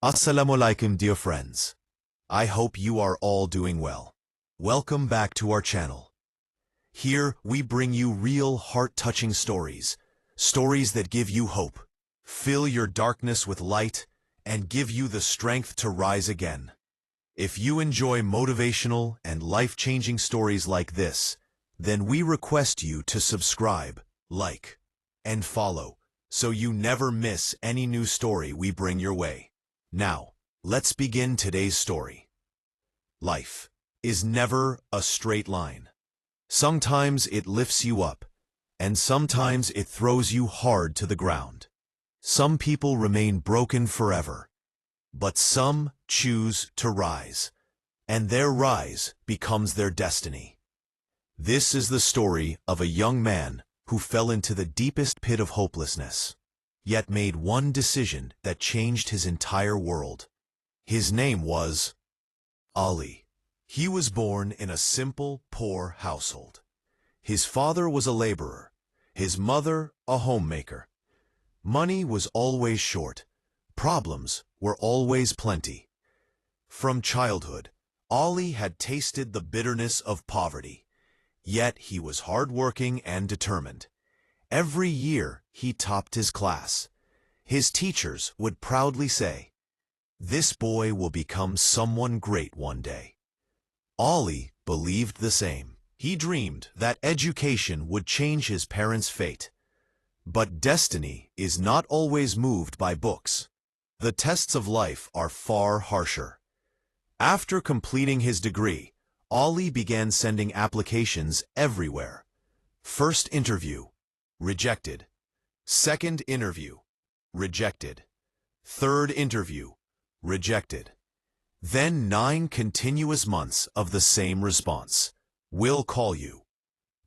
Assalamu alaikum, dear friends. I hope you are all doing well. Welcome back to our channel. Here we bring you real heart-touching stories, stories that give you hope, fill your darkness with light, and give you the strength to rise again. If you enjoy motivational and life-changing stories like this, then we request you to subscribe, like, and follow, so you never miss any new story we bring your way. Now, let's begin today's story. Life is never a straight line. Sometimes it lifts you up, and sometimes it throws you hard to the ground. Some people remain broken forever, but some choose to rise, and their rise becomes their destiny. This is the story of a young man who fell into the deepest pit of hopelessness, yet made one decision that changed his entire world. His name was Ali. He was born in a simple, poor household. His father was a laborer, his mother a homemaker. Money was always short. Problems were always plenty. From childhood, Ali had tasted the bitterness of poverty. Yet he was hardworking and determined. Every year he topped his class. His teachers would proudly say, "This boy will become someone great one day." Ali believed the same. He dreamed that education would change his parents' fate. But destiny is not always moved by books. The tests of life are far harsher. After completing his degree, Ali began sending applications everywhere. First interview, rejected. Second interview, rejected. Third interview, rejected. Then 9 continuous months of the same response. "We'll call you."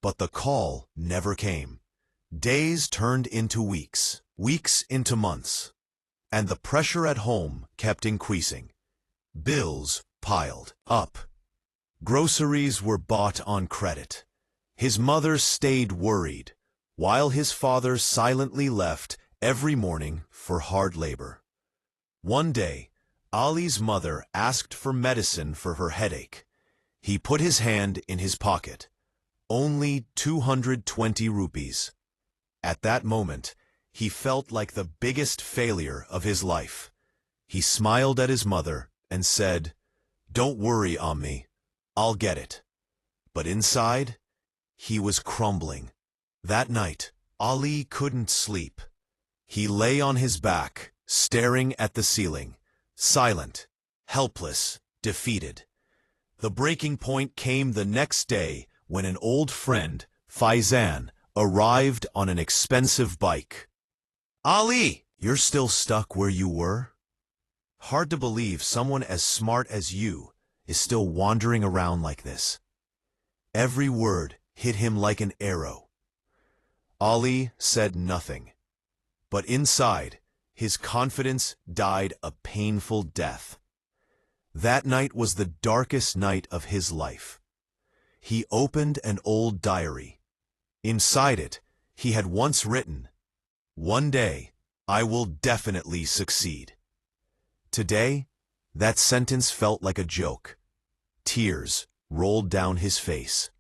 But the call never came. Days turned into weeks, weeks into months. And the pressure at home kept increasing. Bills piled up. Groceries were bought on credit. His mother stayed worried, while his father silently left every morning for hard labor. One day, Ali's mother asked for medicine for her headache. He put his hand in his pocket. Only 220 rupees. At that moment, he felt like the biggest failure of his life. He smiled at his mother and said, "Don't worry, Ammi, I'll get it." But inside, he was crumbling. That night, Ali couldn't sleep. He lay on his back, staring at the ceiling, silent, helpless, defeated. The breaking point came the next day when an old friend, Faizan, arrived on an expensive bike. "Ali, you're still stuck where you were? Hard to believe someone as smart as you is still wandering around like this." Every word hit him like an arrow. Ali said nothing, but inside, his confidence died a painful death. That night was the darkest night of his life. He opened an old diary. Inside it, he had once written, "One day, I will definitely succeed." Today, that sentence felt like a joke. Tears rolled down his face.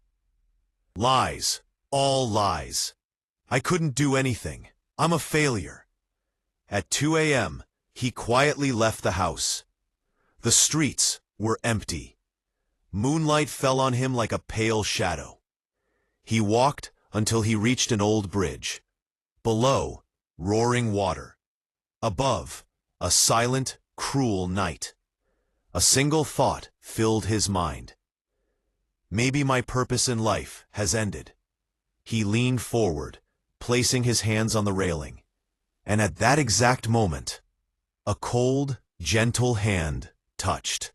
Lies, all lies. I couldn't do anything. I'm a failure. At 2 a.m., he quietly left the house. The streets were empty. Moonlight fell on him like a pale shadow. He walked until he reached an old bridge. Below, roaring water. Above, a silent, cruel night. A single thought filled his mind. Maybe my purpose in life has ended. He leaned forward, placing his hands on the railing. And at that exact moment, a cold, gentle hand touched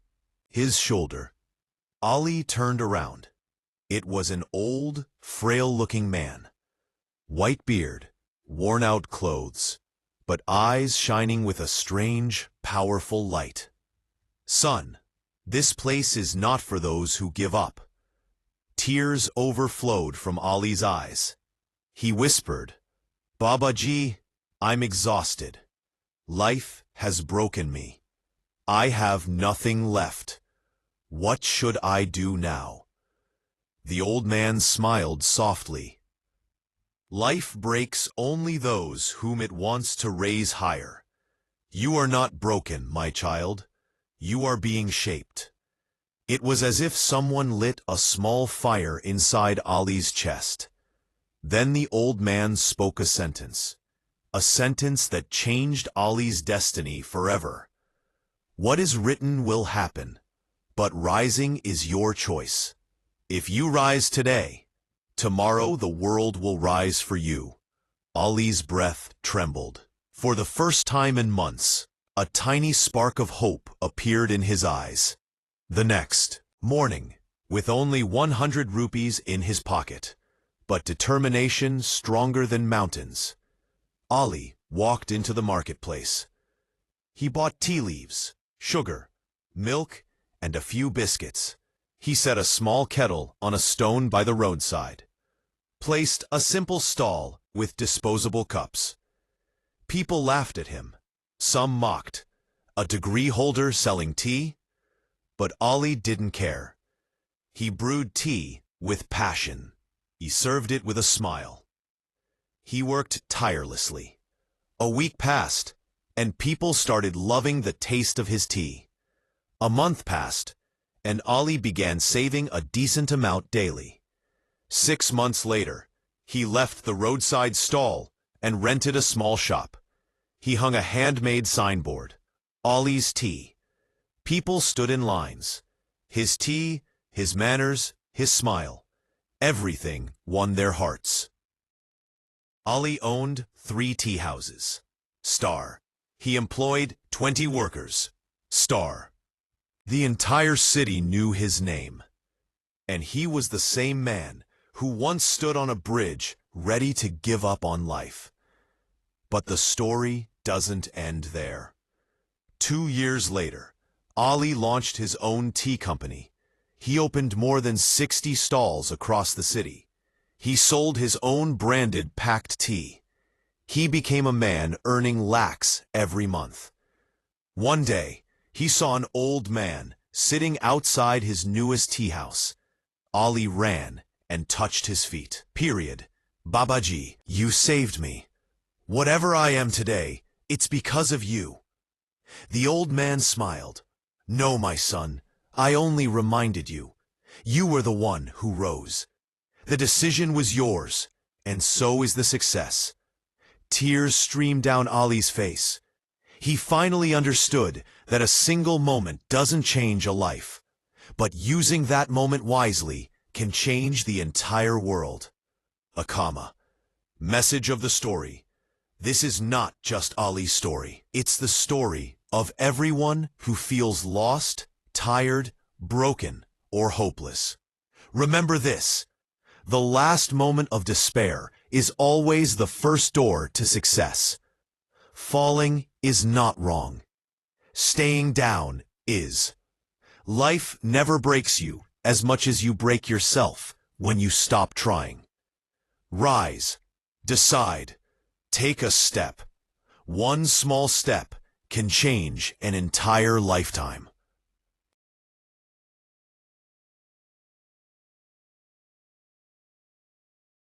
his shoulder. Ali turned around. It was an old, frail-looking man. White beard, worn-out clothes, but eyes shining with a strange, powerful light. "Son, this place is not for those who give up." Tears overflowed from Ali's eyes. He whispered, "Babaji, I'm exhausted. Life has broken me. I have nothing left. What should I do now? The old man smiled softly. Life breaks only those whom it wants to raise higher. You are not broken, my child. You are being shaped. It was as if someone lit a small fire inside Ali's chest. Then the old man spoke a sentence that changed Ali's destiny forever. What is written will happen, but rising is your choice. If you rise today, tomorrow the world will rise for you. Ali's breath trembled. For the first time in months, a tiny spark of hope appeared in his eyes. The next morning, with only 100 rupees in his pocket, but determination stronger than mountains, Ali walked into the marketplace. He bought tea leaves, sugar, milk, and a few biscuits. He set a small kettle on a stone by the roadside, placed a simple stall with disposable cups. People laughed at him. Some mocked. A degree holder selling tea? But Ali didn't care. He brewed tea with passion. He served it with a smile. He worked tirelessly. A week passed, and people started loving the taste of his tea. A month passed, and Ali began saving a decent amount daily. 6 months later, he left the roadside stall and rented a small shop. He hung a handmade signboard, Ali's Tea. People stood in lines. His tea, his manners, his smile. Everything won their hearts. Ali owned 3 tea houses. Star. He employed 20 workers. Star. The entire city knew his name. And he was the same man who once stood on a bridge ready to give up on life. But the story doesn't end there. 2 years later, Ali launched his own tea company. He opened more than 60 stalls across the city. He sold his own branded packed tea. He became a man earning lakhs every month. One day, he saw an old man sitting outside his newest tea house. Ali ran and touched his feet. Babaji, you saved me. Whatever I am today, it's because of you. The old man smiled. No, my son, I only reminded you. You were the one who rose. The decision was yours, and so is the success. Tears streamed down Ali's face. He finally understood that a single moment doesn't change a life, but using that moment wisely can change the entire world. A comma. Message of the story. This is not just Ali's story. It's the story of everyone who feels lost, tired, broken, or hopeless. Remember this. The last moment of despair is always the first door to success. Falling is not wrong. Staying down is. Life never breaks you as much as you break yourself when you stop trying. Rise. Decide. Take a step. One small step can change an entire lifetime.